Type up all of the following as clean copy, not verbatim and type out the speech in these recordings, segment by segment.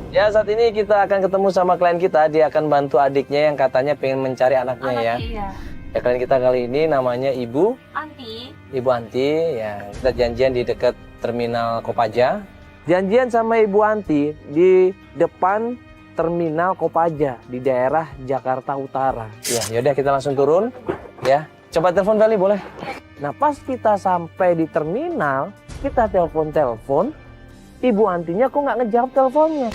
Ya, saat ini kita akan ketemu sama klien kita. Dia akan bantu adiknya yang katanya pengen mencari anaknya ya. Iya. Ya, klien kita kali ini namanya Ibu Anti. Ibu Anti. Ya, kita janjian di dekat Terminal Kopaja. Janjian sama Ibu Anti di depan Terminal Kopaja di daerah Jakarta Utara. Ya, yaudah kita langsung turun. Ya, coba telepon Feli boleh. Nah, pas kita sampai di terminal, kita telepon. Ibu Antinya kok nggak ngejawab teleponnya.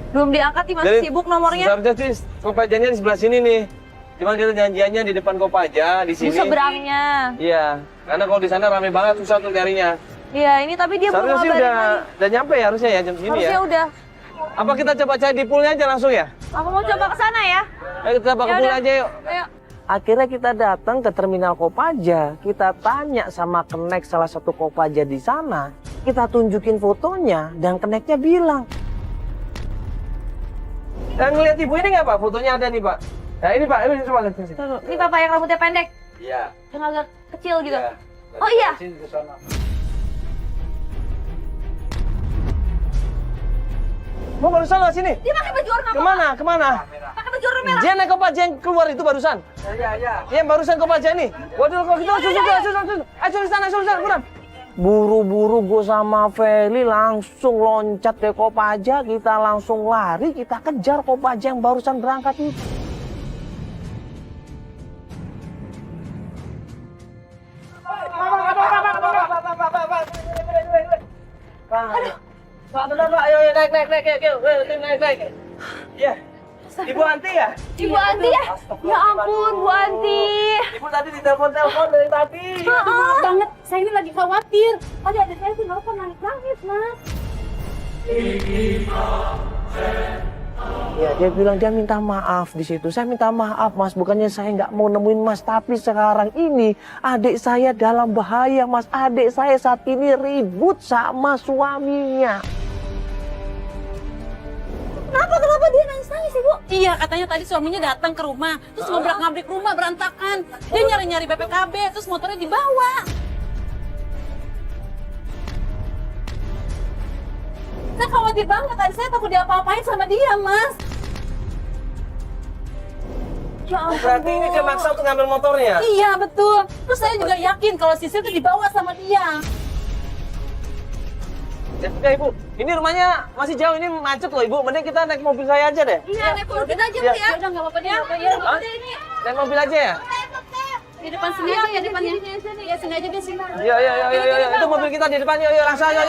Belum diangkat nih, masih sibuk nomornya. Seharusnya sih Kopajanya di sebelah sini nih. Cuman kita janjiannya di depan Kopaja di sini. Di seberangnya. Iya, karena kalau di sana rame banget susah untuk nyarinya. Iya, ini tapi dia belum Seharusnya sih ngabarin lagi. udah nyampe ya harusnya ya jam segini Harusnya ya. udah. Apa kita coba cari di poolnya aja langsung ya? Aku mau coba ke sana ya. Ayo kita coba ke Ya pool udah. aja yuk. Ayo. Akhirnya kita datang ke Terminal Kopaja. Kita tanya sama kenek salah satu Kopaja di sana. Kita tunjukin fotonya dan keneknya bilang. Dan ngeliat ibu ini nggak Pak? Fotonya ada nih Pak. Nah ini Pak, ini coba lihat sini. Tuh, ini Papa yang rambutnya pendek, Iya. yang agak kecil gitu. Iya. Oh iya. Sini ke sana. Mau barusan lewat sini? Dia pakai baju warna apa? Kemana? Kemana? Pakai baju warna merah. Dia naik Kopaja yang keluar itu barusan. Iya. Yang barusan Kopaja nih. Waduh, kalau gitu susul. Ayo di sana, buruan. Buru-buru gue sama Feli langsung loncat ke Kopaja, kita langsung lari, kita kejar Kopaja yang barusan berangkat itu. Pak, benar Pak, ayo naik. Iya. Ibu Anti ya? Ibu Anti ya? Ya ampun, Bu Anti. Ibu tadi ditelepon dari tadi. Maaf Banget, saya ini lagi khawatir. Tadi ada saya tuh nelfon nangis, Mas. Ya, dia bilang dia minta maaf di situ. Saya minta maaf Mas, bukannya saya nggak mau nemuin Mas, tapi sekarang ini adik saya dalam bahaya Mas. Adik saya saat ini ribut sama suaminya. Kenapa dia nangis, Ibu? Iya, katanya tadi suaminya datang ke rumah, terus ngobrak-ngabrik rumah berantakan. Dia nyari-nyari BPKB, terus motornya dibawa. Saya khawatir banget, tadi saya takut diapa-apain sama dia, Mas. Ya ampun, Berarti ini dia maksa untuk ngambil motornya? Iya, betul. Terus saya juga yakin kalau Sisil itu dibawa sama dia. Ya Ibu, ini rumahnya masih jauh, ini macet loh Ibu. Mending kita naik mobil saya aja deh. Iya, naik mobil aja Bu ya. Udah nggak apa-apa, dia. Hah? Naik mobil aja ya? Di depan sini aja, di depannya. Ya, sini aja deh, sini. Iya. Itu mobil kita di depan. Yuk, langsung aja.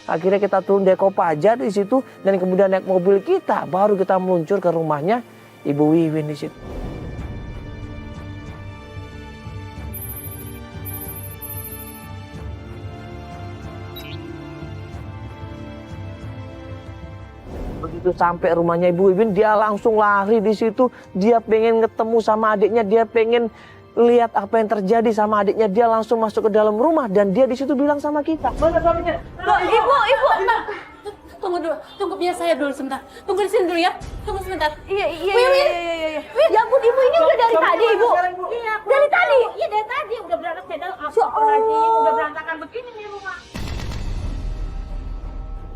Akhirnya kita turun dari Kopaja di situ dan kemudian naik mobil kita, baru kita meluncur ke rumahnya Ibu Wiwin di situ. Begitu sampai rumahnya Ibu Wiwin, dia langsung lari di situ. Dia pengen ketemu sama adiknya, dia pengen lihat apa yang terjadi sama adiknya. Dia langsung masuk ke dalam rumah dan dia di situ bilang sama kita, "Mana suaminya?" Ibu. Tunggu dulu, tunggu biar saya dulu sebentar. Tunggu di sini dulu ya. Tunggu sebentar. Iya. Win. Ya ampun, Ibu ini udah dari tadi, Ibu. Iya, Dari tadi. Iya, dari tadi udah berangkat channel. Ya Allah. Udah berantakan begini nih rumah.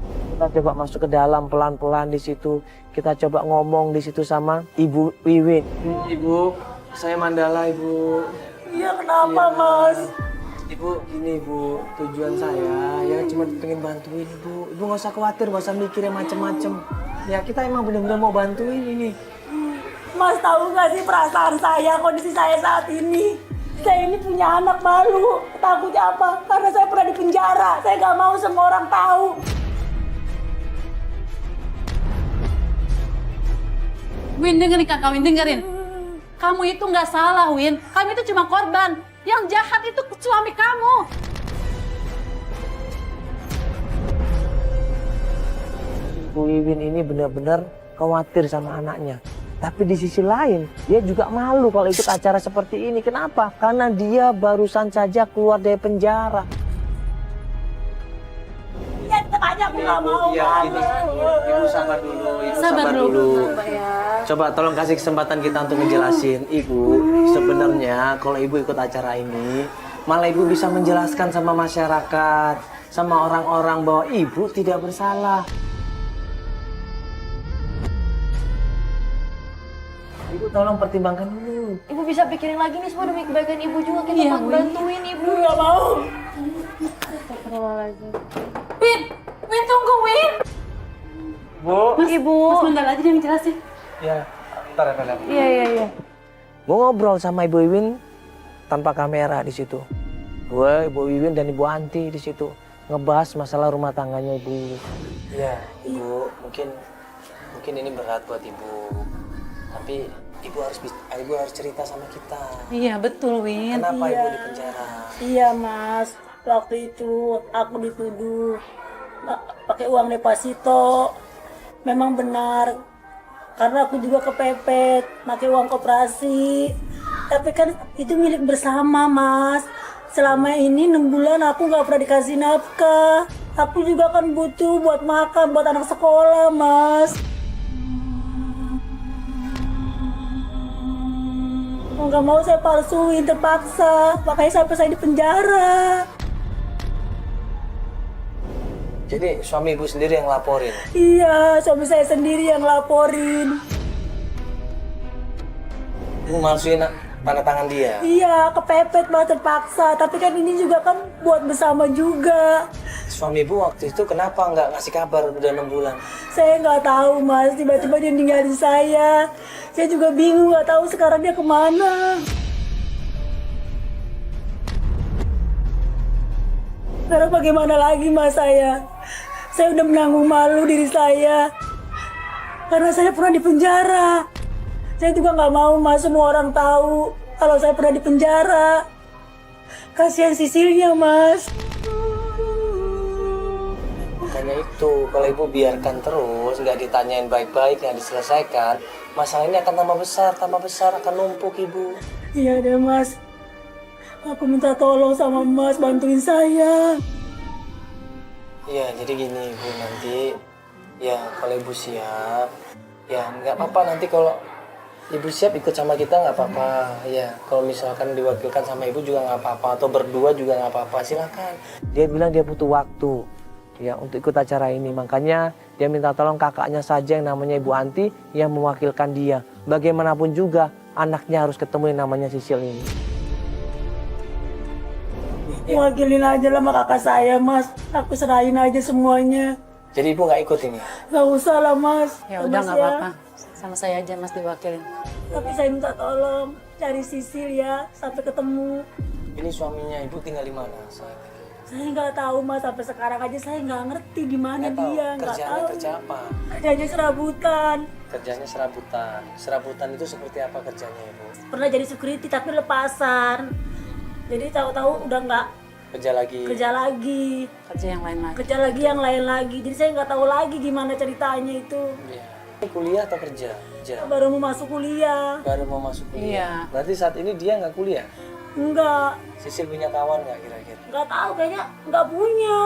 Kita coba masuk ke dalam pelan-pelan di situ. Kita coba ngomong di situ sama Ibu Wiwin. Ibu, saya Mandala, Ibu. Iya, kenapa, Mas? Ibu, gini Ibu, tujuan saya ya cuma pengen bantuin Ibu. Ibu nggak usah khawatir, nggak usah mikir yang macem-macem. Ya kita emang bener-bener mau bantuin ini. Mas tahu nggak sih perasaan saya, kondisi saya saat ini? Saya ini punya anak baru. Takutnya apa? Karena saya pernah di penjara. Saya nggak mau semua orang tahu. Win, dengerin kakak Win, dengerin. Kamu itu nggak salah, Win. Kamu itu cuma korban. Yang jahat itu suami kamu. Ibu Wiwin ini benar-benar khawatir sama anaknya. Tapi di sisi lain, dia juga malu kalau ikut acara seperti ini. Kenapa? Karena dia barusan saja keluar dari penjara. Ya tetap aja aku nggak mau. Ibu sabar dulu, Sabar dulu. Coba tolong kasih kesempatan kita untuk ngejelasin. Ibu, sebenarnya kalau Ibu ikut acara ini, malah Ibu bisa menjelaskan sama masyarakat sama orang-orang bahwa ibu tidak bersalah. Ibu tolong pertimbangkan dulu. Ibu bisa pikirin lagi nih semua demi kebaikan ibu juga. Kita bantuin ibu. Nggak mau. Win, Win tunggu Win. Bu. Ibu. Mas bentar lagi dia ngejelasin. Ya, ntar ya, Bella. Iya. Gue ngobrol sama Ibu Wiwin tanpa kamera di situ. Gue, Ibu Wiwin dan Ibu Anti di situ ngebahas masalah rumah tangganya Ibu Wiwin. Iya, Ibu, mungkin ini berat buat Ibu. Tapi Ibu harus cerita sama kita. Iya betul Win. Kenapa Ibu di penjara? Iya Mas, waktu itu aku dituduh pakai uang deposito. Memang benar, karena aku juga kepepet pakai uang koperasi. Tapi kan itu milik bersama Mas. Selama ini 6 bulan aku nggak pernah dikasih nafkah. Aku juga kan butuh buat makan, buat anak sekolah Mas. Nggak mau saya palsuin, terpaksa. Makanya sampai saya di penjara. Jadi suami Ibu sendiri yang laporin? Iya, suami saya sendiri yang laporin. Ibu malsuin tanda tangan dia? Iya, kepepet Mas, terpaksa. Tapi kan ini juga kan buat bersama juga. Suami Ibu waktu itu kenapa nggak ngasih kabar udah 6 bulan? Saya nggak tahu Mas, tiba-tiba dia ninggalin saya. Saya juga bingung, nggak tahu sekarang dia kemana. Sekarang bagaimana lagi Mas saya? Saya udah menanggung malu diri saya. Karena saya pernah di penjara. Saya juga nggak mau Mas semua orang tahu kalau saya pernah di penjara. Kasihan Sisilnya Mas. Makanya itu, kalau Ibu biarkan terus, nggak ditanyain baik-baik, nggak diselesaikan, masalah ini akan tambah besar, akan numpuk Ibu. Iya deh Mas. Aku minta tolong sama Mas, bantuin saya. Iya, jadi gini Ibu, nanti ya kalau Ibu siap, ya nggak apa-apa nanti kalau Ibu siap ikut sama kita nggak apa-apa. Ya, kalau misalkan diwakilkan sama Ibu juga nggak apa-apa, atau berdua juga nggak apa-apa, silakan. Dia bilang dia butuh waktu ya untuk ikut acara ini, makanya dia minta tolong kakaknya saja yang namanya Ibu Anti yang mewakilkan dia. Bagaimanapun juga anaknya harus ketemu yang namanya Sisil ini. Wakilin aja lah sama kakak saya Mas. Aku serahin aja semuanya. Jadi Ibu nggak ikut ini? Gak usah lah Mas. Ya udah nggak apa-apa. Sama saya aja Mas diwakilin. Tapi saya minta tolong cari Sisil ya sampai ketemu. Ini suaminya Ibu tinggal di mana? Saya nggak tahu Mas, sampai sekarang aja saya nggak ngerti di mana Nggak tahu. dia. Nggak Kerjanya tahu. kerja apa? Kerjanya serabutan. Kerjanya serabutan. Serabutan itu seperti apa kerjanya Ibu? Pernah jadi security tapi lepasan. Jadi tahu-tahu udah nggak Kerja lagi. kerja lagi. Kerja yang lain lagi. Kerja lagi yang lain lagi. Jadi saya nggak tahu lagi gimana ceritanya itu. Iya. Ini kuliah atau kerja? Kerja. Baru mau masuk kuliah. Baru mau masuk kuliah. Iya. Berarti saat ini dia nggak kuliah? Enggak. Sisil punya kawan nggak kira-kira? Nggak tahu, kayaknya nggak punya.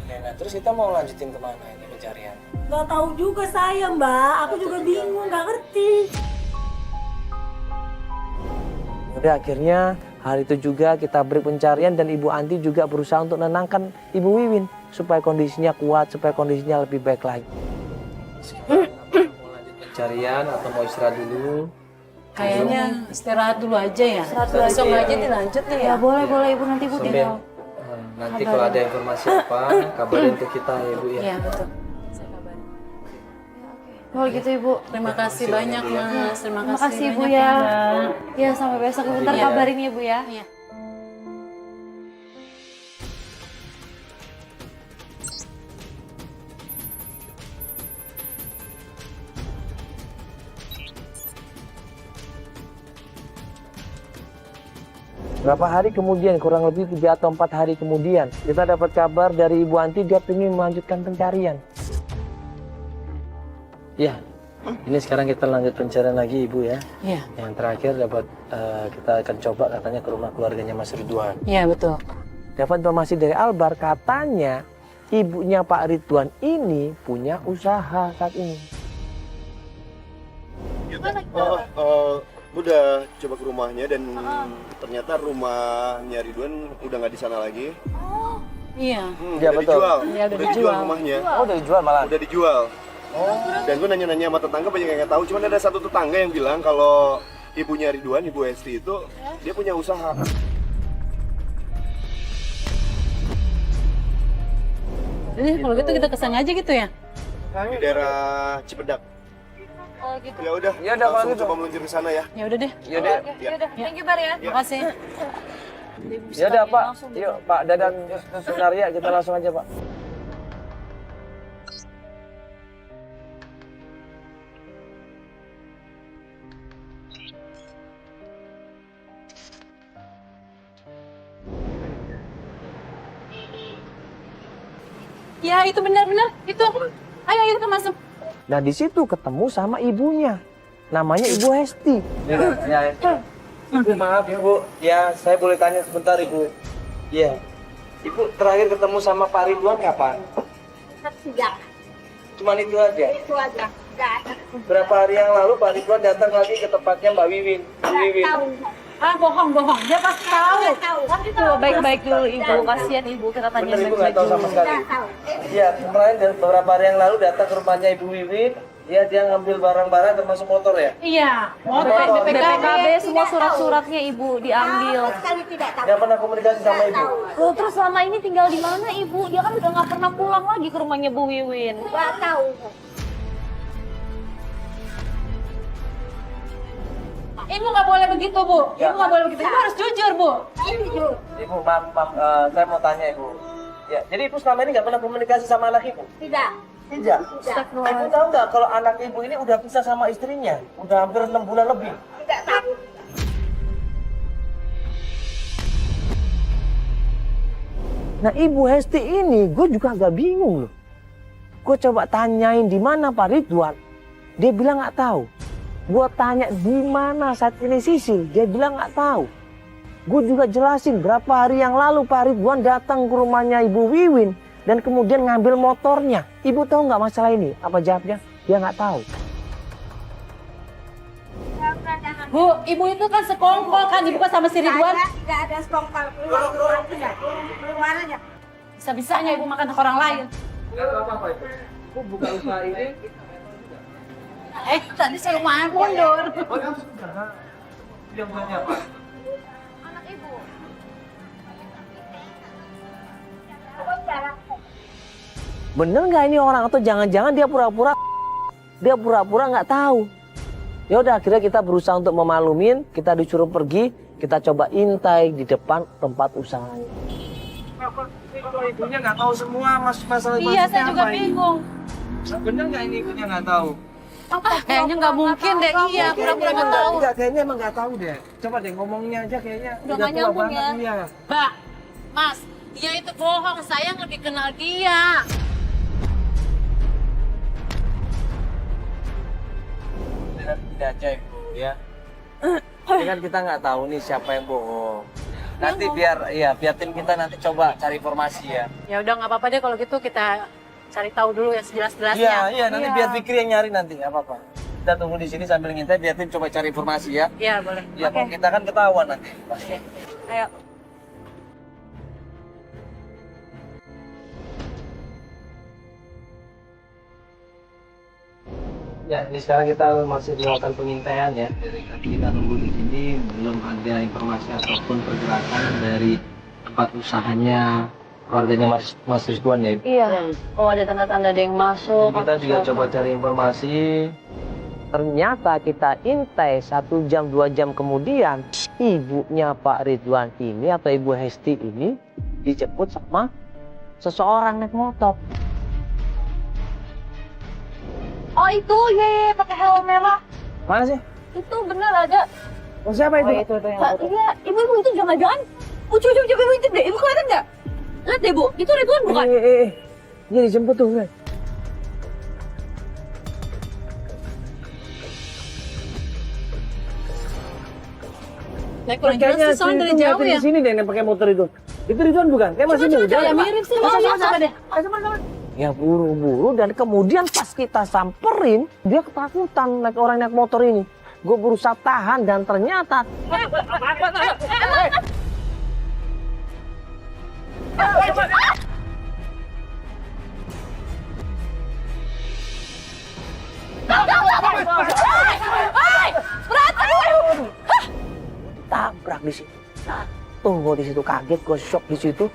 Ya, nah, terus kita mau lanjutin kemana ini pencarian? Nggak tahu juga saya Mbak. Aku juga bingung, nggak ngerti. Udah akhirnya hari itu juga kita beri pencarian dan Ibu Anti juga berusaha untuk menenangkan Ibu Wiwin supaya kondisinya kuat, supaya kondisinya lebih baik lagi. Mau lanjut pencarian atau mau istirahat dulu? Kayaknya istirahat dulu aja ya. dulu Besok aja. aja dilanjut nih Ya ya. boleh Ibu, nanti Ibu Sambil, tinggal. nanti kalau ada informasi apa, kabarin ke kita ya Ibu ya. Iya betul. Saya kabarin. Kalau gitu Ibu. Terima kasih banyak Mas. Terima Terima kasih Ibu banyak, ya. Mbak. Ya sampai besok Ibu, ntar Iya. kabarin ya Ibu ya. Iya. Berapa hari kemudian, kurang lebih 3 atau 4 hari kemudian, kita dapat kabar dari Ibu Anti dia ingin melanjutkan pencarian. Ya, ini sekarang kita lanjut pencarian lagi Ibu ya. Iya. Yang terakhir dapat kita akan coba katanya ke rumah keluarganya Mas Ridwan. Iya betul. Dapat informasi dari Albar katanya ibunya Pak Ridwan ini punya usaha saat ini. Udah coba ke rumahnya dan ternyata rumahnya Ridwan udah nggak di sana lagi. Iya. Iya, Udah betul. dijual. Iya, udah Udah dijual. rumahnya. Oh, udah dijual malah. Udah dijual. Dan gue nanya-nanya sama tetangga banyak yang nggak tahu. Cuman ada satu tetangga yang bilang kalau ibunya Ridwan, Ibu Hesti itu dia punya usaha. Jadi kalau gitu kita kesana aja gitu ya? Di daerah Cipedak. Oh gitu. Ya udah, Ya udah, kalau langsung gitu. coba meluncur ke sana ya. Ya udah deh. Yaudah. Yaudah, thank you Bar ya. Makasih. Yaudah Pak, yuk Pak Dadan Sunaria kita langsung aja Pak. Ya itu benar-benar itu. Ayo kita masuk. Nah di situ ketemu sama ibunya, namanya Ibu Hesti. Ya, Ibu maaf ya Bu, ya saya boleh tanya sebentar Ibu. Iya, Ibu terakhir ketemu sama Pak Ridwan kapan? Tidak, Cuman itu aja. itu aja. Tidak ada. Berapa hari yang lalu Pak Ridwan datang lagi ke tempatnya Mbak Wiwin. Bu Wiwin. Tahu. Ah bohong. Dia pasti tahu. Tahu. Tuh, baik-baik dulu Ibu, kasihan Ibu, kita tanya Bener Ibu nggak tahu sama sekali. Tidak tahu. Iya, kemarin beberapa hari yang lalu datang ke rumahnya Ibu Wiwin. Ya dia ngambil barang-barang termasuk motor ya. Iya. Motor BPKB semua surat-suratnya Ibu diambil. Sama sekali tidak tahu. Nggak pernah komunikasi sama Ibu. Loh, terus selama ini tinggal di mana Ibu? Dia kan udah nggak pernah pulang lagi ke rumahnya Bu Wiwin. Tidak tahu. Ibu nggak boleh begitu Bu. Ya. Ibu nggak boleh begitu. Ibu harus jujur Bu. Jujur. Ibu, maaf, saya mau tanya Ibu. Ya, jadi Ibu selama ini nggak pernah komunikasi sama anak Ibu? Tidak. Tidak. Ibu tahu nggak kalau anak Ibu ini udah pisah sama istrinya? Udah hampir 6 bulan lebih. Tidak tahu. Nah Ibu Hesti ini, gue juga agak bingung loh. Gue coba tanyain di mana Pak Ridwan, dia bilang nggak tahu. Gue tanya di mana saat ini Sisil, dia bilang nggak tahu. Gue juga jelasin berapa hari yang lalu Pak Ridwan datang ke rumahnya Ibu Wiwin dan kemudian ngambil motornya. Ibu tahu nggak masalah ini? Apa jawabnya? Dia nggak tahu. Bu, ibu itu kan sekongkol kan, ibu kan sama si Ridwan. Tidak ada sekongkol. Keluar aja. Keluar aja. Bisa-bisanya ibu makan hak orang lain. Apa itu? Gue buka usaha ini. Tadi saya mau mundur. Yang punya apa? Anak Ibu. Bener nggak ini orang atau jangan-jangan dia pura-pura nggak tahu? Ya udah akhirnya kita berusaha untuk memalumin, kita disuruh pergi, kita coba intai di depan tempat usahanya. Kalau ibunya nggak tahu semua masalah Iya, saya juga bingung. Bener nggak ini ibunya nggak tahu? Kayaknya nggak mungkin deh. Iya, pura-pura nggak tahu. Enggak, kayaknya emang nggak tahu deh. Coba deh ngomongnya aja kayaknya. Udah nggak tua nyambung banget ya. dia. Mbak, Mas, dia itu bohong. Saya lebih kenal dia. Tidak aja ibu ya. Ini kan kita nggak tahu nih siapa yang bohong. Nanti biar tim kita nanti coba cari informasi ya. Ya udah nggak apa-apa deh kalau gitu kita cari tahu dulu ya sejelas-jelasnya. Iya, nanti biar Fikri yang nyari nanti, nggak apa-apa. Kita tunggu di sini sambil ngintai biar tim coba cari informasi ya. Iya, boleh. Ya, kalau kita kan ketahuan nanti. Ayo. Ya, ini sekarang kita masih melakukan pengintaian ya. Dari tadi kita nunggu di sini belum ada informasi ataupun pergerakan dari tempat usahanya keluarganya Mas Ridwan ya. Iya. Oh, ada tanda-tanda ada yang masuk. Kita juga coba cari informasi. Ternyata kita intai 1 jam 2 jam kemudian ibunya Pak Ridwan ini atau Ibu Hesti ini dijemput sama seseorang naik motor. Oh itu, ya, pakai helm merah. Mana sih? Itu bener ada. Oh, siapa itu? Itu yang iya, ibu itu jangan-jangan. Coba ibu itu deh, ibu kelihatan nggak? Lihat deh Bu, itu Ridwan bukan? Dia dijemput tuh, Ren. Nah, kurang jelas sih soalnya dari jauh ya. Di sini deh yang pakai motor itu. Itu Ridwan bukan? Kayak masih muda. Ya mirip sih. Coba deh. Ya buru-buru dan kemudian pas kita samperin dia ketakutan naik orang naik motor ini. Gue berusaha tahan dan ternyata di situ. Tuh, gue di situ kaget, gue shock di situ.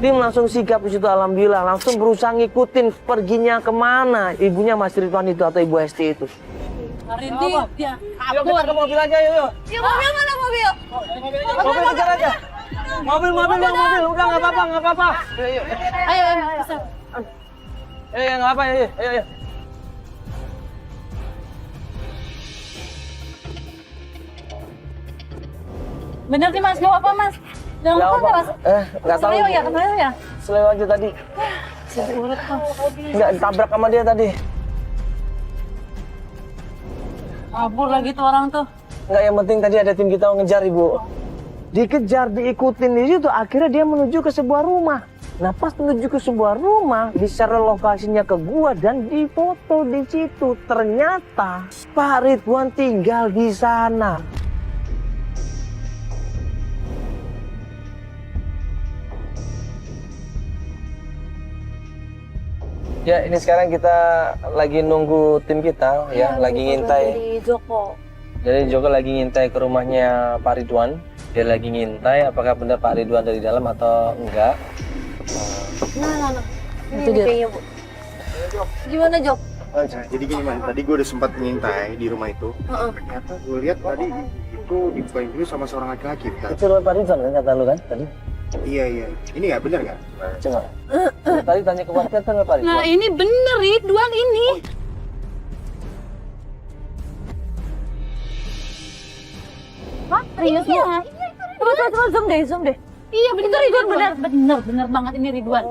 Dia langsung sigap di situ, alhamdulillah, langsung berusaha ngikutin perginya kemana ibunya Mas Ridwan itu atau Ibu Hesti itu. Rindi, dia Yuk kita ke mobil aja, yuk. Ya mobil mana mobil? Mobil kejar aja. Mobil, udah nggak apa-apa. ayo, bisa. Ayo, nggak apa, ayo. Bener nih Mas, gak apa Mas. Jangan lupa nggak Mas? Nggak tahu. Seleo ya, kemarin ya? Seleo aja tadi. Urut kok. Nggak ditabrak sama dia tadi. Kabur lagi tuh orang tuh. Nggak, yang penting tadi ada tim kita ngejar, Ibu. Dikejar, diikutin di situ, akhirnya dia menuju ke sebuah rumah. Nah, pas menuju ke sebuah rumah, di-share lokasinya ke gua dan difoto di situ. Ternyata Pak Ridwan tinggal di sana. Ya, ini sekarang kita lagi nunggu tim kita, ya, lagi ngintai. Di Joko. Jadi Joko lagi ngintai ke rumahnya Pak Ridwan. Dia lagi ngintai apakah benar Pak Ridwan dari dalam atau enggak. Nah. Itu dia. Kayaknya, Bu. Gimana, Jok? Jadi gini man, tadi gue udah sempat ngintai di rumah itu. Ternyata gue lihat tadi itu dibukain dulu sama seorang laki-laki. Itu rumah Pak Ridwan kan kata lu kan tadi? Iya. Ini nggak benar nggak? Coba. Tadi tanya ke warga kan Pak Ridwan. Nah ini bener Ridwan ini. Hah? Serius, Bu? Iya. Coba zoom deh. Iya bener Ridwan, bener banget ini Ridwan.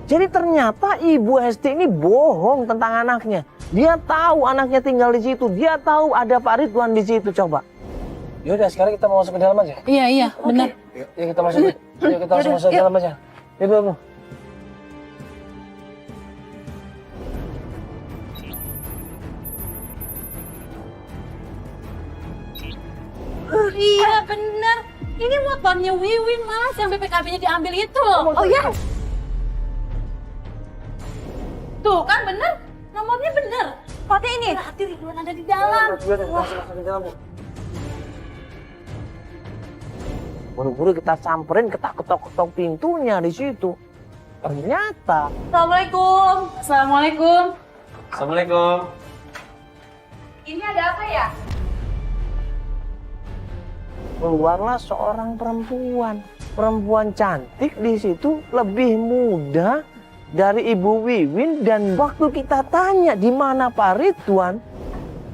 Jadi ternyata Ibu Hesti ini bohong tentang anaknya. Dia tahu anaknya tinggal di situ. Dia tahu ada Pak Ridwan di situ. Coba. Yaudah, sekarang kita mau masuk ke dalam aja. Iya bener. Yuk kita masuk. Yuk kita langsung masuk ke dalam aja. Yuk, Bu. Iya bener. Ini motornya Wiwin Mas, yang BPKB-nya diambil itu loh. Oh ya? Tuh kan bener, nomornya bener. Foto ini? Berarti Ridwan ada di dalam. Masuk ke dalam, Bu. Buru-buru kita samperin, ketok-ketok pintunya di situ. Ternyata. Assalamualaikum. Assalamualaikum. Assalamualaikum. Ini ada apa ya? Keluarlah seorang perempuan cantik di situ, lebih muda dari Ibu Wiwin. Dan waktu kita tanya di mana Pak Ridwan,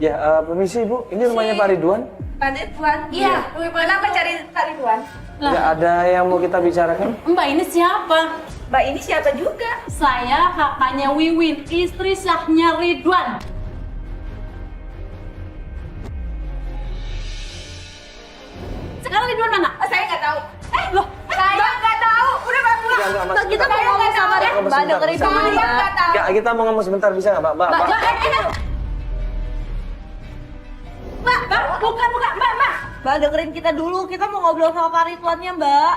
ya permisi Bu, ini rumahnya Pak Ridwan. Pak Ridwan? Iya. Kenapa cari Pak Ridwan? Lah. Ya ada yang mau kita bicarakan. Mbak ini siapa? Mbak ini siapa juga? Saya kakaknya Wiwin, istri sahnya Ridwan. Sekarang Ridwan mana? Oh, saya nggak tahu. Loh, Saya nggak tahu. Udah Mbak pulang. Enggak, Mas. Kita mau ngomong sama dia. Mbak dengerin dulu ya. Nggak tahu. Ya kita mau ngomong sebentar, bisa nggak Mbak? Mbak, bukan, Mbak. Mbak dengerin kita dulu. Kita mau ngobrol sama Pak Ridwannya, Mbak.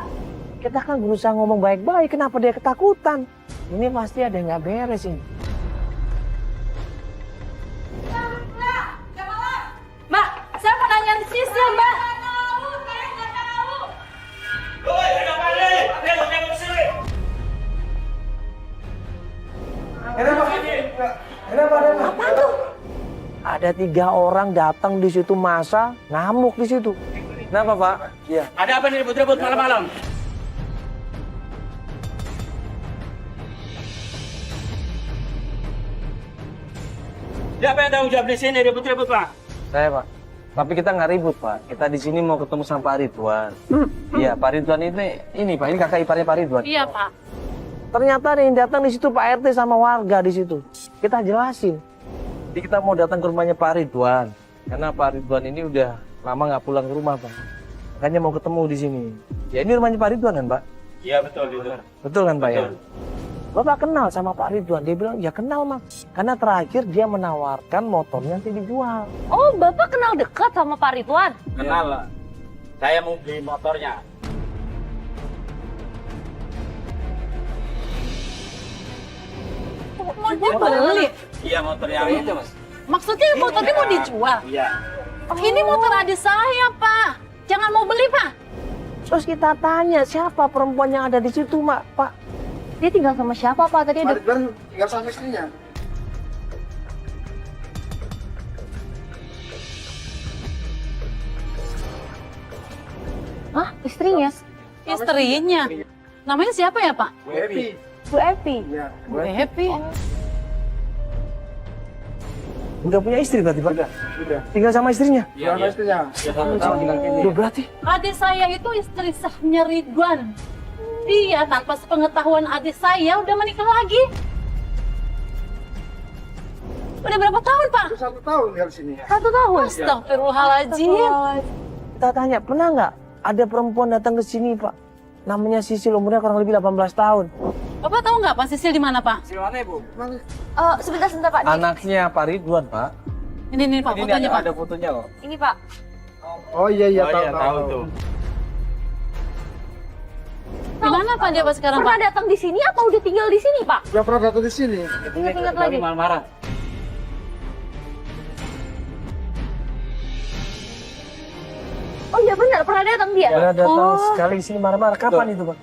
Kita kan berusaha ngomong baik-baik, kenapa dia ketakutan? Ini pasti ada yang nggak beres ini. Mbak, saya mau nanya Sisil, Mbak. Kenapa? Apa tuh? Ada 3 orang datang di situ, masa ngamuk di situ. Kenapa Pak? Iya. Ada apa nih ribut-ribut malam-malam? Siapa yang tanggung jawab di sini ribut-ribut Pak? Saya Pak. Tapi kita nggak ribut Pak. Kita di sini mau ketemu sama Pak Ridwan. Iya, Pak Ridwan ini Pak, ini kakak iparnya Pak Ridwan. Iya, Pak. Ternyata ada yang datang di situ Pak RT sama warga di situ. Kita jelasin. Jadi kita mau datang ke rumahnya Pak Ridwan. Karena Pak Ridwan ini udah lama nggak pulang ke rumah Pak. Makanya mau ketemu di sini. Ya ini rumahnya Pak Ridwan kan Pak? Iya betul itu. Betul kan Pak ya? Betul. Bapak kenal sama Pak Ridwan. Dia bilang ya kenal Mas. Karena terakhir dia menawarkan motornya nanti dijual. Oh, Bapak kenal dekat sama Pak Ridwan? Kenal lah. Saya mau beli motornya. Mau beli? Iya, motor yang itu, Mas. Maksudnya motornya mau dijual? Iya. Oh, ini motor adik saya, Pak. Jangan mau beli, Pak. Terus kita tanya siapa perempuan yang ada di situ, Pak. Dia tinggal sama siapa, Pak? Tadi ada... tinggal sama istrinya. Hah? Istrinya? Istrinya. Namanya siapa ya, Pak? Bu Epi. Bu Epi? Iya. Bu Happy. Udah punya istri berarti, Pak? Udah. Tinggal sama istrinya? Iya, iya. istrinya. Ya, 1 tahun tinggal sini. Duh, berarti Adik saya itu istri sahnya Ridwan. Dia tanpa sepengetahuan adik saya udah menikah lagi. Udah berapa tahun, Pak? 1 tahun tinggal di sini. 1 tahun? Astagfirullahaladzim. kita tanya, pernah nggak ada perempuan datang ke sini, Pak? Namanya Sisil, umurnya kurang lebih 18 tahun. Bapak tahu nggak Pak Sisil di mana, Pak? Silane, Bu. Sebentar, Pak. Anaknya Pak Ridwan, Pak. Ini Pak, Ini fotonya, Pak. ada fotonya kok. Ini, Pak. Oh iya Oh iya, tahu tuh. Di mana Pak dia Pak sekarang, Pernah Pak? datang di sini apa udah tinggal di sini, Pak? Udah pernah datang di sini. Ingat-ingat lagi. Marah-marah. Oh iya benar, pernah datang dia. Pernah datang sekali ke sini marah-marah. Kapan itu, Pak?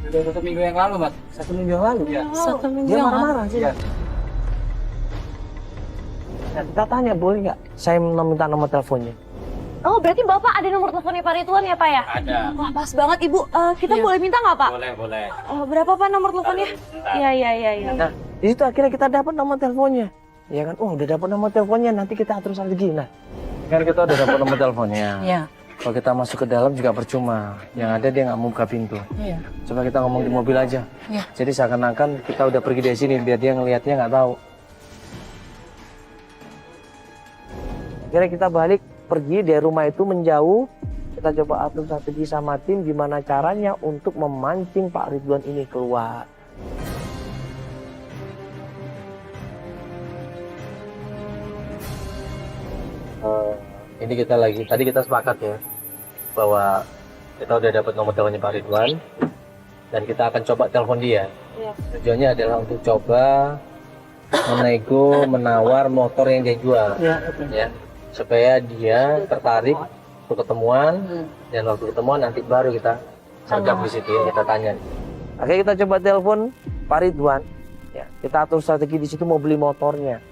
Udah 1 minggu yang lalu, Mas. 1 minggu yang lalu. Iya. 1 minggu Dia yang lalu. marah-marah sih. Iya. Nah, kita tanya, boleh nggak saya minta nomor teleponnya? Oh berarti Bapak ada nomor teleponnya Pak Ridwan ya, Pak ya? Ada. Wah pas banget Ibu. Kita Iya. boleh minta nggak, Pak? Boleh, boleh. Berapa Pak nomor teleponnya? Iya. Nah, di situ akhirnya kita dapat nomor teleponnya. Ya kan? Oh, udah dapat nomor teleponnya, nanti kita atur strategi. Nah, kan kita udah dapat nomor teleponnya. Iya. Kalau kita masuk ke dalam juga percuma. Yang ada dia nggak mau buka pintu. Iya. Coba kita ngomong di mobil aja. Iya. Jadi seakan-akan kita udah pergi dari sini, biar dia ngelihatnya nggak tahu. Akhirnya kita balik, pergi dari rumah itu menjauh. Kita coba atur strategi sama tim gimana caranya untuk memancing Pak Ridwan ini keluar. Ini kita lagi, tadi kita sepakat ya bahwa kita udah dapat nomor teleponnya Pak Ridwan dan kita akan coba telepon dia. Iya. Tujuannya adalah untuk coba menego, menawar motor yang dia jual, ya, supaya dia tertarik untuk ketemuan dan waktu ketemuan nanti baru kita sergap di situ ya, kita tanya. Oke, kita coba telepon Pak Ridwan, ya, kita atur strategi di situ mau beli motornya.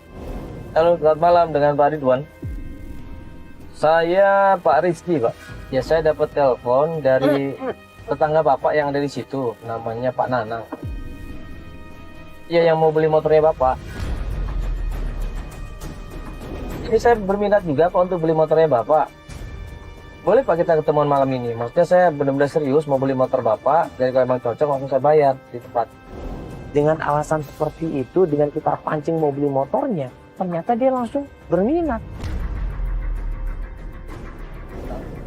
Halo, selamat malam dengan Pak Ridwan. Saya Pak Rizky, Pak. Ya, saya dapat telepon dari tetangga Bapak yang ada di situ, namanya Pak Nanang. Iya, yang mau beli motornya Bapak. Ini saya berminat juga Pak untuk beli motornya Bapak. Boleh Pak kita ketemuan malam ini? Maksudnya saya benar-benar serius mau beli motor Bapak, dan kalau memang cocok langsung saya bayar di tempat. Dengan alasan seperti itu, dengan kita pancing mau beli motornya, ternyata dia langsung berminat.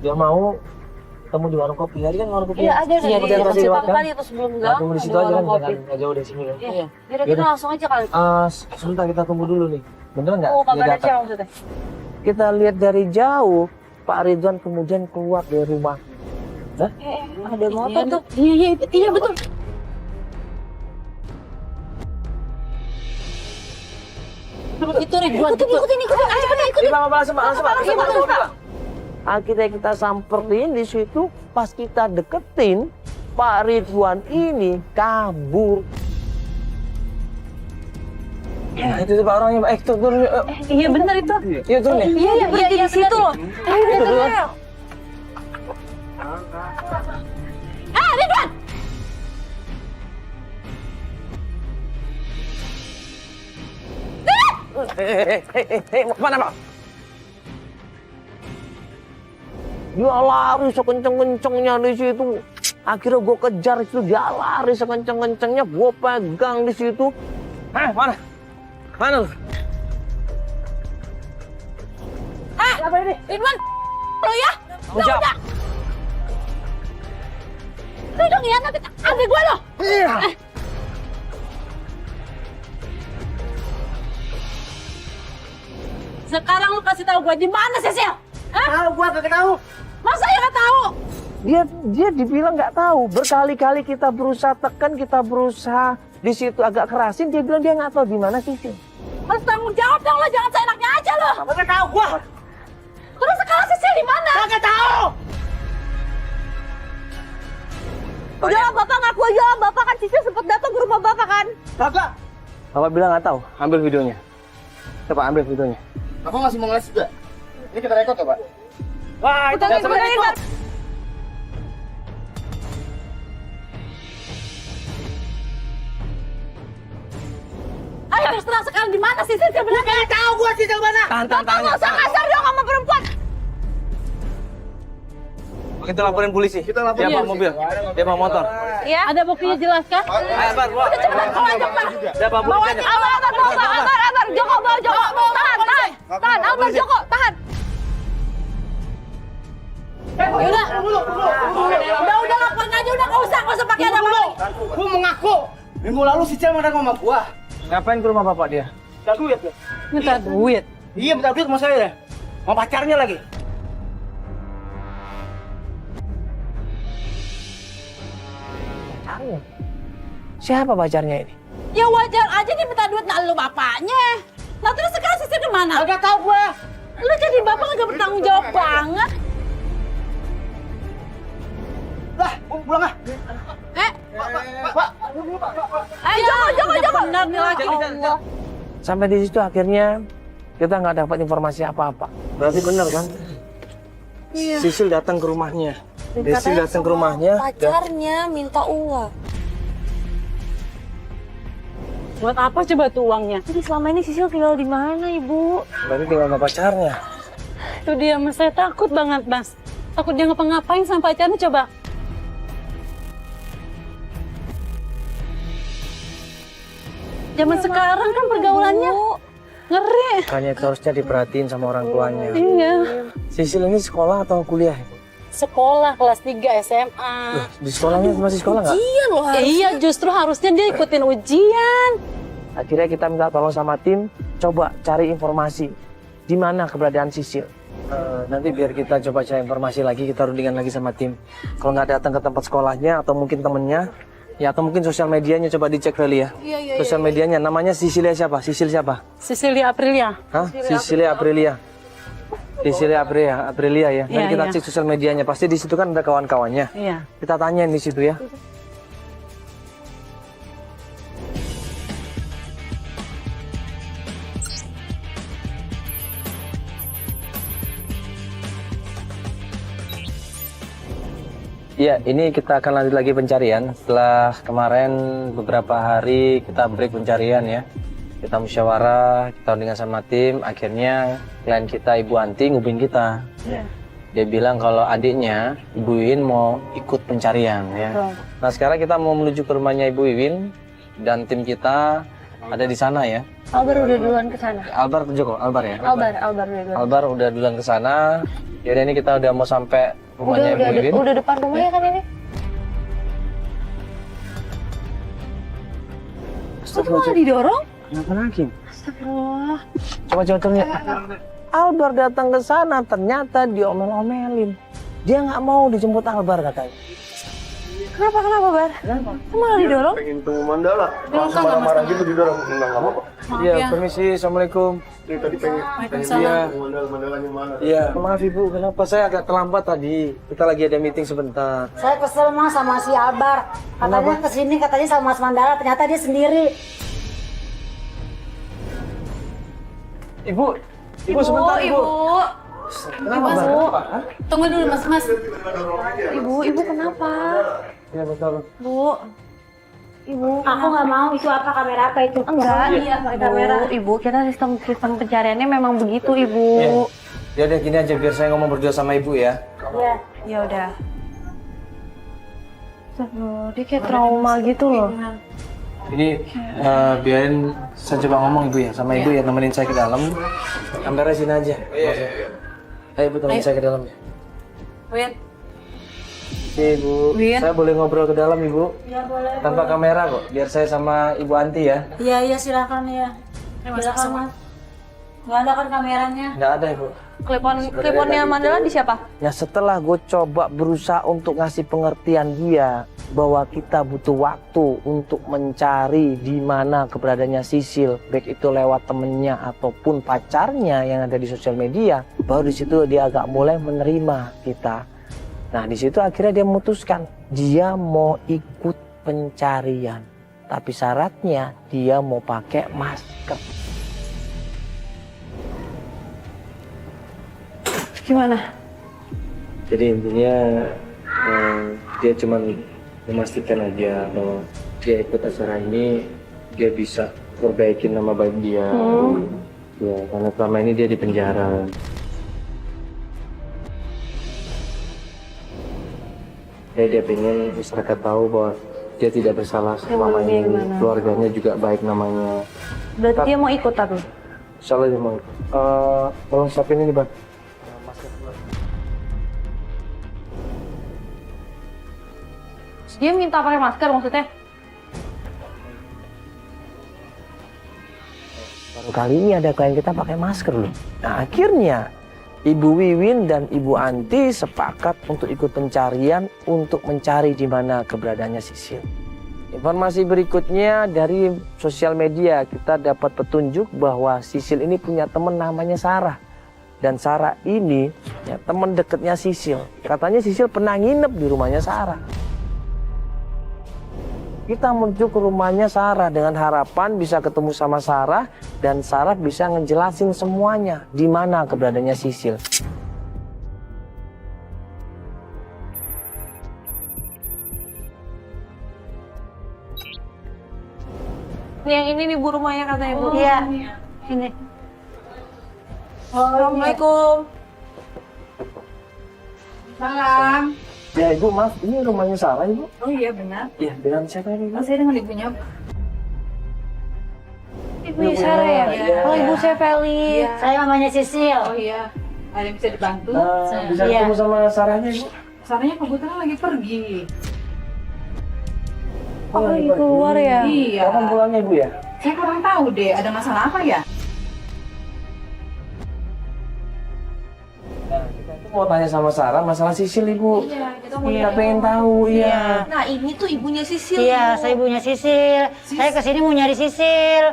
Dia mau ketemu di warung kopi. Hari kan warung kopi. Iya ada. Iya, Kita kasih tahu makan. kali itu sebelum Nah, tunggu di situ aja kan, kopi. jangan jauh dari sini kan. Iya. Yaudah kita langsung aja kali. Sebentar kita tunggu dulu nih. Bener nggak? Oh dia kabar datang? aja maksudnya. Kita lihat dari jauh, Pak Ridwan kemudian keluar dari rumah. Ada motor tuh. Iya betul. Itu Ridwan. Ikutin. Ayo ikutin. Langsung, Pak. Akhirnya kita samperin di situ, pas kita deketin, Pak Ridwan ini kabur. Nah, itu tuh Pak orangnya, Pak. Turun. Iya benar itu. Iya, turun ya. Iya berhenti di situ loh. Ayo. Ridwan. Mana Pak? Dia lari sekenceng-kencengnya di situ. Akhirnya gue kejar itu, dia lari sekenceng-kencengnya, gue pegang di situ. Mana? Mana lu? Ridwan. Lo ya? Jawab. Lo dong ya nanti adik gue lo. Iya. Sekarang lu kasih tahu gue di mana Sisil? Tahu gua kagak tahu. Masa ya nggak tahu? Dia dibilang nggak tahu. Berkali-kali kita berusaha tekan, kita berusaha di situ agak kerasin, dia bilang dia nggak tahu di mana sih. Mas tahu tanggung jawab dong lo, jangan seenaknya aja lo. Mana tahu gua? Terus sekarang Sisil di mana? Kagak tahu. Udah Bapak ngaku aja, Bapak kan Sisil sempat datang ke rumah Bapak kan? Kagak. Bapak bilang nggak tahu, ambil videonya. Coba ambil videonya. Aku masih mau ngeles juga. Ini kita rekod ya, Pak? Wah, itu Udah rekod. Ayo terus terang sekarang di mana Sisil sebenarnya? Kagak tahu gua sih dari mana. Tahan. Bapak nggak usah kasar dong sama perempuan. Kita laporin polisi. Kita laporin Dia bawa polisi. mobil, dia bawa motor. Ya. Ada buktinya jelas kan? Ayo, Bar, bawa. Dia bawa polisi. Albar, Joko, bawa Joko. Tahan, Albar, Joko, tahan. Yaudah. Udah laporin aja, udah nggak usah pakai ada malu. Gua mengaku. Minggu lalu si Cel marah sama gua. Ngapain ke rumah bapak dia? Minta duit ya. Minta duit. Iya, minta duit sama saya deh. Sama pacarnya lagi. Siapa pacarnya ini? Ya wajar aja dia minta duit, nah lu bapaknya. Nah terus sekarang Sisil di mana? Kagak tahu gua. Lu jadi bapak nggak bertanggung jawab banget. Lah, gua pulang ah. Joko. Benar nih laki Allah. Sampai di situ akhirnya kita nggak dapat informasi apa-apa. Berarti benar kan? Iya. Sisil datang ke rumahnya. Sisil datang ke rumahnya. Pacarnya minta uang. Buat apa coba tuh uangnya? Jadi selama ini Sisil tinggal di mana, Ibu? Berarti tinggal sama pacarnya. Itu dia, Mas. Saya takut banget, Mas. Takut dia ngapa-ngapain sama pacarnya coba. Zaman sekarang kan pergaulannya ngeri. Makanya itu harusnya diperhatiin sama orang tuanya. Iya. Sisil ini sekolah atau kuliah? Sekolah kelas 3 SMA. Di sekolahnya masih sekolah nggak? Iya loh. Iya, justru harusnya dia ikutin ujian. Akhirnya kita minta tolong sama tim, coba cari informasi di mana keberadaan Sisil. Nanti biar kita coba cari informasi lagi, kita rundingan lagi sama tim. Kalau nggak datang ke tempat sekolahnya atau mungkin temennya, ya atau mungkin sosial medianya coba dicek kali ya. Iya. Sosial medianya namanya Sisilia siapa? Sisil siapa? Cecilia Aprilia. Hah? Sisilia Aprilia. Sisilia Aprilia ya. Nanti Iya, kita iya. cek sosial medianya. Pasti di situ kan ada kawan-kawannya. Iya. Kita tanyain di situ ya. Iya, ini kita akan lanjut lagi pencarian. Setelah kemarin beberapa hari kita break pencarian ya. Kita musyawarah, kita dengan sama tim. Akhirnya klien kita Ibu Anti ngubungin kita. Dia bilang kalau adiknya Ibu Iwin mau ikut pencarian ya. Nah sekarang kita mau menuju ke rumahnya Ibu Iwin dan tim kita ada di sana ya. Albar udah duluan ke sana. Albar Joko, Albar ya. Albar udah duluan. Albar udah duluan ke sana. Jadi ini kita udah mau sampai rumahnya Ibu Iwin. Udah depan rumahnya kan ini? Kok malah didorong? Kenapa lagi? Astagfirullah. Coba lihat. Albar datang ke sana, ternyata diomel-omelin. Dia nggak mau dijemput Albar katanya. Kenapa, Bar? Kok malah didorong? Pengen tunggu Mandala. Langsung marah-marah gitu didorong. Enggak apa-apa. Iya, permisi, assalamualaikum. Dari tadi pengen Iya, Mandalanya mana? iya. Maaf Ibu, kenapa saya agak terlambat tadi? Kita lagi ada meeting sebentar. Saya kesel mas sama si Albar. Katanya kesini katanya sama Mas Mandala, ternyata dia sendiri. Ibu sebentar Ibu. Kenapa Bar? Hah? Tunggu dulu, Mas. Ibu kenapa? Iya betul. Ibu. Aku nggak mau itu apa kamera apa itu? Enggak, iya pakai kamera. Ibu, kita sistem pencariannya memang begitu, Ibu. Ya udah gini aja biar saya ngomong berdua sama Ibu ya. Iya. Ya udah. Dia kayak trauma gitu loh. Ini biarin saya coba ngomong Ibu ya sama Ibu ya, nemenin saya ke dalam. Kameranya sini aja. Iya. Ayo Ibu temenin saya ke dalam ya. Win. Oke Ibu, saya boleh ngobrol ke dalam Ibu? Iya boleh. Tanpa kamera kok, biar saya sama Ibu Anti ya. Iya silakan ya. Silakan Mas. Nggak ada kan kameranya? Nggak ada Ibu. Kliponnya Mandala di siapa? Nah setelah gue coba berusaha untuk ngasih pengertian dia bahwa kita butuh waktu untuk mencari di mana keberadaannya Sisil, baik itu lewat temennya ataupun pacarnya yang ada di sosial media, baru di situ dia agak mulai menerima kita. Nah di situ akhirnya dia memutuskan dia mau ikut pencarian, tapi syaratnya dia mau pakai masker. Gimana? Jadi intinya dia cuma memastikan aja bahwa dia ikut acara ini dia bisa perbaikin nama baik dia. Ya, karena selama ini dia di penjara. Jadi dia pengen masyarakat tahu bahwa dia tidak bersalah selama ini. Keluarganya juga baik namanya. Berarti dia mau ikut tapi? Insya Allah dia mau. Tolong siapin ini, Bang. Dia minta pakai masker maksudnya? Baru kali ini ada klien kita pakai masker loh. Nah akhirnya Ibu Wiwin dan Ibu Anti sepakat untuk ikut pencarian untuk mencari di mana keberadaannya Sisil. Informasi berikutnya dari sosial media kita dapat petunjuk bahwa Sisil ini punya teman namanya Sarah. Dan Sarah ini ya, teman dekatnya Sisil. Katanya Sisil pernah nginep di rumahnya Sarah. Kita menuju ke rumahnya Sarah dengan harapan bisa ketemu sama Sarah dan Sarah bisa ngejelasin semuanya di mana keberadaannya Sisil. Yang ini nih Bu rumahnya katanya Bu. Iya. Ini. Assalamualaikum. Salam. Ya Ibu, maaf, ini rumahnya Sarah Ibu? Oh iya benar. Iya, dengan siapa ini? Saya dengan ibunya. Ibu Sarah ya? Iya. Oh Ibu saya Feli. Saya mamanya Sisil. Oh iya. Ada yang bisa dibantu? Bisa Iya. ketemu sama Sarahnya Ibu? Saranya kebetulan lagi pergi. Oh lagi keluar ya? Iya. Kapan pulangnya Ibu ya? Saya kurang tahu deh, ada masalah apa ya? Nah, kita itu mau tanya sama Sarah masalah Sisil Ibu. Iya, kita mau Kita pengen tahu, iya. Nah ini tuh ibunya Sisil. Iya, saya ibunya Sisil. Saya kesini mau nyari Sisil.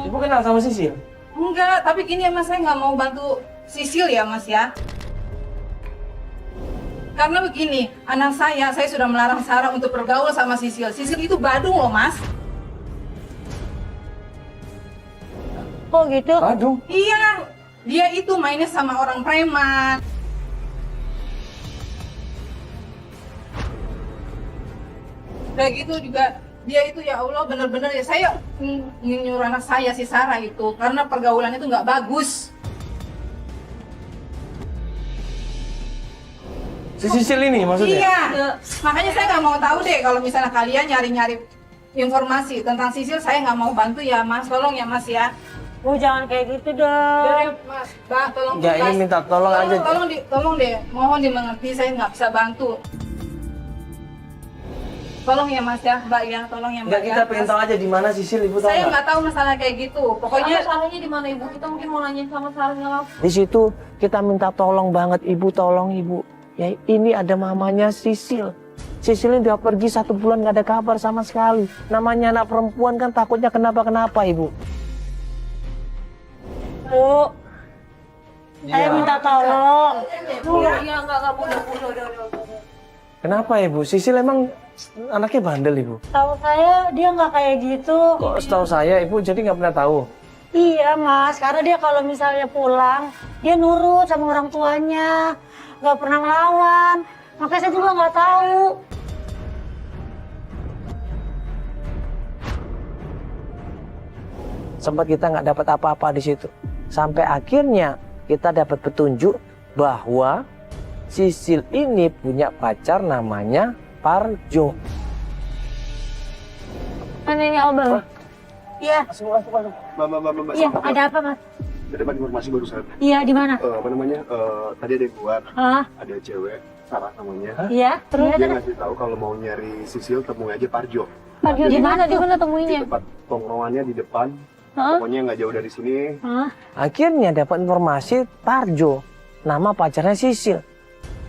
Ibu kenal sama Sisil? Enggak, tapi gini ya Mas, saya nggak mau bantu Sisil ya Mas ya. Karena begini, anak saya sudah melarang Sarah untuk bergaul sama Sisil. Sisil itu badung loh Mas. Oh gitu? Aduh. Iya, dia itu mainnya sama orang preman. Udah gitu juga dia itu ya Allah bener-bener ya saya nyuruh anak saya si Sarah itu karena pergaulan itu nggak bagus. Si Sisil ini maksudnya? Iya, makanya saya nggak mau tahu deh kalau misalnya kalian nyari-nyari informasi tentang Sisil, saya nggak mau bantu ya Mas, tolong ya Mas ya. Bu jangan kayak gitu dong. Udah deh, Mas, Mbak, tolong. Ya ini Mas. minta tolong aja. Tolong deh, mohon dimengerti, saya nggak bisa bantu. Tolong ya Mas ya, Mbak ya, tolong ya Mbak. Enggak, kita ya, pengen Mas. tahu aja di mana Sisil Ibu tahu Saya nggak? nggak tahu masalah kayak gitu. Pokoknya Salahnya di mana Ibu? Kita mungkin mau nanya sama Sarahnya langsung. Di situ kita minta tolong banget Ibu, tolong Ibu. Ya ini ada mamanya Sisil. Sisil ini udah pergi 1 bulan nggak ada kabar sama sekali. Namanya anak perempuan kan takutnya kenapa-kenapa Ibu. Bu, saya minta tolong. Iya enggak udah. Kenapa Ibu? Sisil emang anaknya bandel Ibu? Tahu saya dia nggak kayak gitu. Kok setahu saya Ibu jadi nggak pernah tahu? Iya Mas, karena dia kalau misalnya pulang, dia nurut sama orang tuanya. Nggak pernah ngelawan. Makanya saya juga nggak tahu. Sempat kita nggak dapat apa-apa di situ. Sampai akhirnya kita dapat petunjuk bahwa Sisil ini punya pacar namanya Parjo. Mana ini Albert? Iya, Mbak. iya. Ada apa Mas? Dapat informasi barusan. Iya, di mana? Apa namanya? Tadi ada yang keluar. Hah? Ada cewek, Sarah namanya. Iya, terus? Dia ngasih tahu kalau mau nyari Sisil temui aja Parjo. Di mana temuinya? Di tempat tongkrongannya di depan Pokoknya nggak jauh dari sini. Akhirnya dapat informasi Parjo, nama pacarnya Sisil.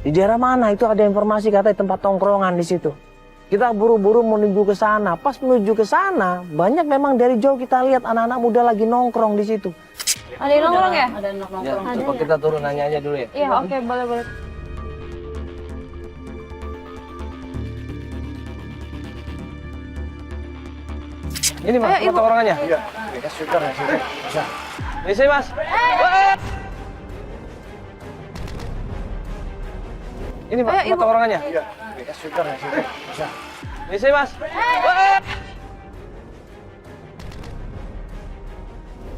Di daerah mana itu ada informasi katanya tempat tongkrongan di situ. Kita buru-buru menuju ke sana. Pas menuju ke sana, banyak memang dari jauh kita lihat anak-anak muda lagi nongkrong di situ. Ada yang nongkrong ya? Ada nongkrong. Ya, coba kita turun nanya aja dulu ya. Iya, oke, boleh. Ini mas, Ayo, Ibu. tongkrongannya. Iya. Ya, syukur ya, syukur. Bisa. Di sini mas. Ini mas, Ayo, Ibu. tongkrongannya. Iya. Ya, syukur ya, syukur. Bisa. Di sini mas.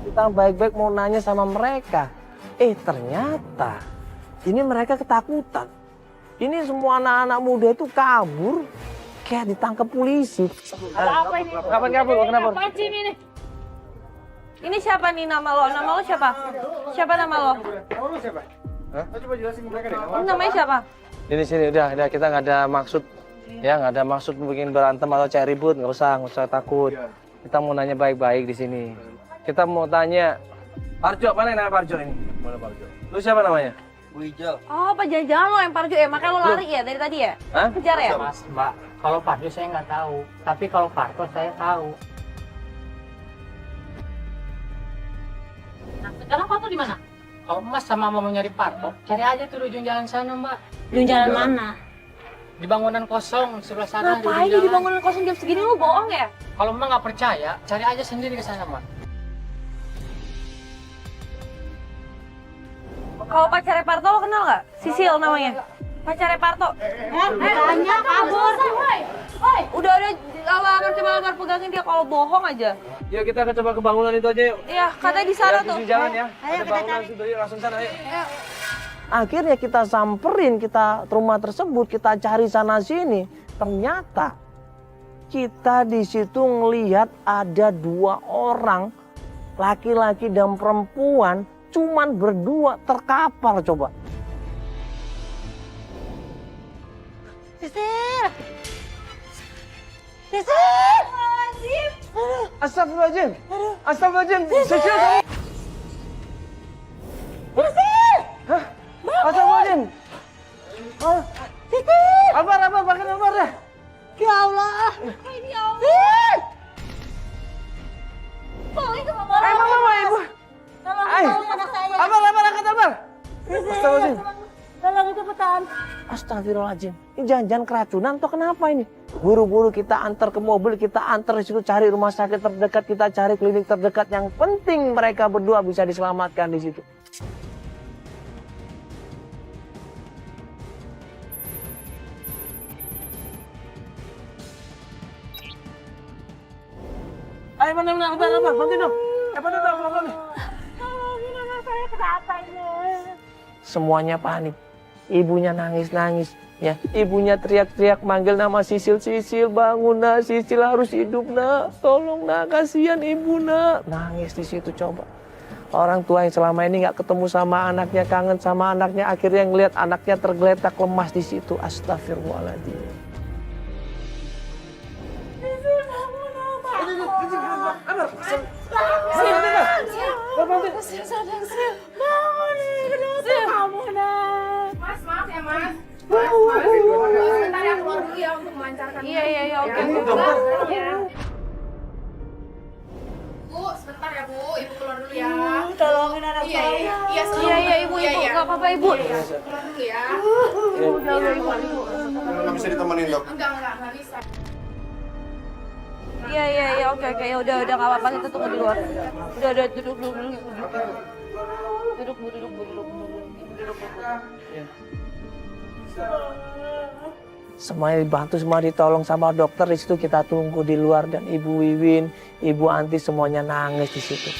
Kita baik-baik mau nanya sama mereka. Ternyata ini mereka ketakutan. Ini semua anak-anak muda itu kabur kayak ditangkap polisi. Apa ini? Kapan kabur? Kenapa? Apaan sih ini? Ini siapa nih nama lo? Nama lo siapa? Siapa nama lo? Coba jelasin ke mereka deh. Ini namanya siapa? Di sini udah kita nggak ada maksud ya, nggak ada maksud bikin berantem atau cari ribut, nggak usah takut. Kita mau nanya baik-baik di sini. Kita mau tanya Parjo, mana nama Parjo ini? Mana Parjo? Lu siapa namanya? Oh, apa jangan-jangan lo yang Parjo ya? Makanya lo lari ya dari tadi ya? Hah? Kejar ya? Mas, Mbak, kalau Parjo saya nggak tahu, tapi kalau Parto saya tahu. Nah, sekarang Parto di mana? Kalau Mas sama mau nyari Parto, cari aja tuh di ujung jalan sana, Mbak. Ujung jalan mana? Di bangunan kosong sebelah sana. Ngapain di bangunan kosong jam segini lo bohong ya? Kalau Mbak nggak percaya, cari aja sendiri ke sana, Mbak. Kalau pacarnya Parto lo kenal nggak? Sisil namanya. Pacarnya Parto. Bukannya kabur. Woi, udah ada lamar pegangin dia kalau bohong aja. Yuk kita coba ke bangunan itu aja yuk. Iya, katanya di sana tuh. Di jalan ya. Ayo Ada kita bangunan cari. situ, yuk langsung sana yuk. Akhirnya kita samperin, kita rumah tersebut, kita cari sana sini. Ternyata kita di situ ngelihat ada 2 orang, laki-laki dan perempuan, cuman berdua terkapar coba. Sisil. Sisil. Astagfirullahaladzim. Astagfirullahaladzim. Sisil kamu. Hah? Astagfirullahaladzim. Oh. Abar, pakai abar dah. Ya Allah. Mama, ibu. Abar, angkat abar. Astagfirullahaladzim. Tolong cepetan. Astagfirullahaladzim. Ini jangan-jangan keracunan atau kenapa ini? Buru-buru kita antar ke mobil, kita antar di situ cari rumah sakit terdekat, kita cari klinik terdekat. Yang penting mereka berdua bisa diselamatkan di situ. Ayo mana, bantu dong. Bantu dong. Semuanya panik. Ibunya nangis-nangis. Ya, ibunya teriak-teriak manggil nama Sisil, bangun nak, Sisil harus hidup nak, tolong nak, kasihan ibu nak. Nangis di situ coba. Orang tua yang selama ini nggak ketemu sama anaknya, kangen sama anaknya, akhirnya ngelihat anaknya tergeletak lemas di situ. Astagfirullahaladzim. Mas, maaf ya Mas. Sebentar ya, keluar dulu ya untuk melancarkan. Iya, oke. Bu, sebentar ya Bu, Ibu keluar dulu ya. Tolongin anak saya. Iya, ibu, nggak apa-apa ibu. Keluar dulu ya. Nggak bisa ditemenin dok. Enggak bisa. Iya, oke, ya udah nggak apa-apa, kita tunggu di luar. Udah duduk dulu. Duduk. Semuanya dibantu, semua ditolong sama dokter. Di situ kita tunggu di luar dan Ibu Wiwin, Ibu Anti semuanya nangis di situ.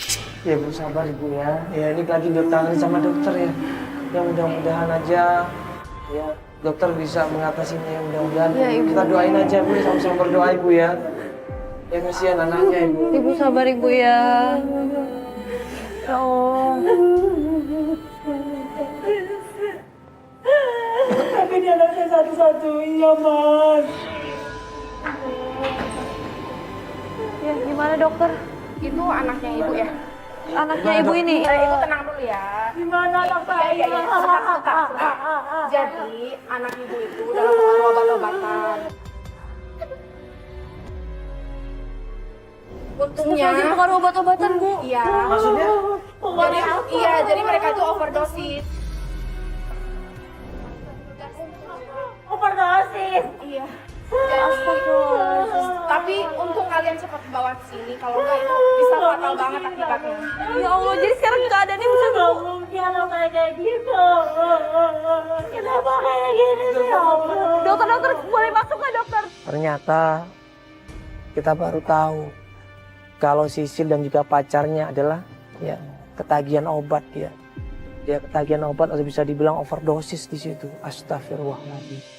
Ya Bu, sabar Ibu ya. Ya ini lagi ditangani sama dokter ya. Ya mudah-mudahan aja ya dokter bisa mengatasinya ya, mudah-mudahan. Ya, Ibu. Kita doain aja Bu, sama-sama berdoa Ibu ya. Ya kasihan anaknya Ibu. Ibu sabar ibu ya. Ya Allah. Tapi dia anaknya satu-satunya, Mas. Ya gimana dokter? Itu anaknya ibu ya? Anaknya ibu ini. Ibu tenang dulu ya. Gimana anak saya? Iya, sebentar. Jadi anak ibu itu dalam pengaruh obat-obatan. Untungnya. Lagi pengaruh obat-obatan, Bu. Iya. Maksudnya? Jadi mereka tuh overdosis. Overdosis. Iya. Tapi untung kalian cepat bawa ke sini. Kalau enggak itu bisa fatal banget akibatnya. Ya Allah, jadi sekarang keadaannya bisa Nggak mungkin anak saya kayak gitu. Kenapa kayak gini sih, ya Allah? Dokter, boleh masuk nggak dokter? Ternyata kita baru tahu kalau Sisil dan juga pacarnya adalah ya ketagihan obat dia. Dia ketagihan obat atau bisa dibilang overdosis di situ. Astagfirullahaladzim.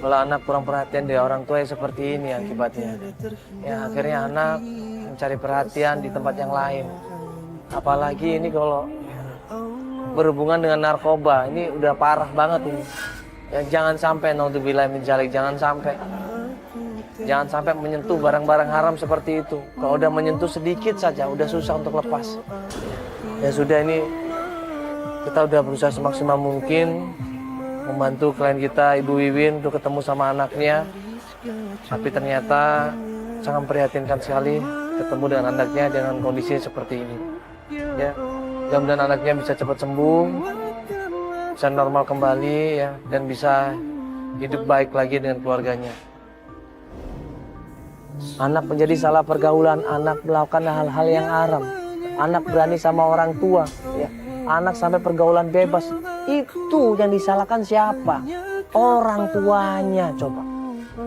Kalau anak kurang perhatian dari orang tua ya seperti ini akibatnya. Ya akhirnya anak mencari perhatian di tempat yang lain. Apalagi ini kalau berhubungan dengan narkoba, ini udah parah banget ini. Ya jangan sampai naudzubillah min dzalik, jangan sampai menyentuh barang-barang haram seperti itu. Kalau udah menyentuh sedikit saja udah susah untuk lepas. Ya sudah, ini kita udah berusaha semaksimal mungkin membantu klien kita Ibu Wiwin untuk ketemu sama anaknya, tapi ternyata sangat memprihatinkan sekali ketemu dengan anaknya dengan kondisi seperti ini. Ya, mudah-mudahan anaknya bisa cepat sembuh, bisa normal kembali ya, dan bisa hidup baik lagi dengan keluarganya. Anak menjadi salah pergaulan, anak melakukan hal-hal yang haram, anak berani sama orang tua, ya. Anak sampai pergaulan bebas, itu yang disalahkan siapa? Orang tuanya. Coba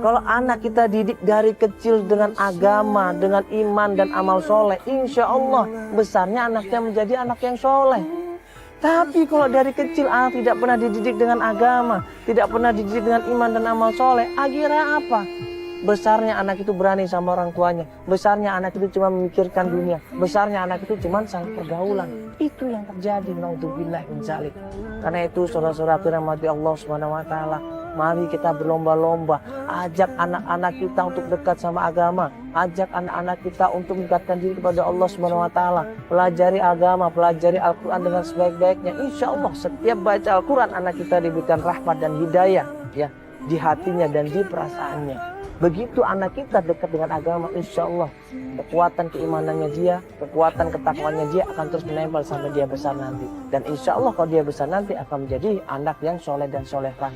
kalau anak kita didik dari kecil dengan agama, dengan iman dan amal soleh, insya Allah besarnya anaknya menjadi anak yang soleh. Tapi kalau dari kecil anak tidak pernah dididik dengan agama, tidak pernah dididik dengan iman dan amal soleh, akhirnya apa? Besarnya anak itu berani sama orang tuanya, besarnya anak itu cuma memikirkan dunia, besarnya anak itu cuma salah pergaulan. Itu yang terjadi, naudzubillah min dzalik. Karena itu saudara-saudara dirahmati Allah Subhanahu wa taala, mari kita berlomba-lomba ajak anak-anak kita untuk dekat sama agama, ajak anak-anak kita untuk mendekatkan diri kepada Allah Subhanahu wa taala, pelajari agama, pelajari Al-Qur'an dengan sebaik-baiknya. Insya Allah setiap baca Al-Qur'an anak kita diberikan rahmat dan hidayah ya di hatinya dan di perasaannya. Begitu anak kita dekat dengan agama, insya Allah kekuatan keimanannya dia, kekuatan ketakwaannya dia akan terus menempel sampai dia besar nanti. Dan insya Allah kalau dia besar nanti akan menjadi anak yang soleh dan solehah.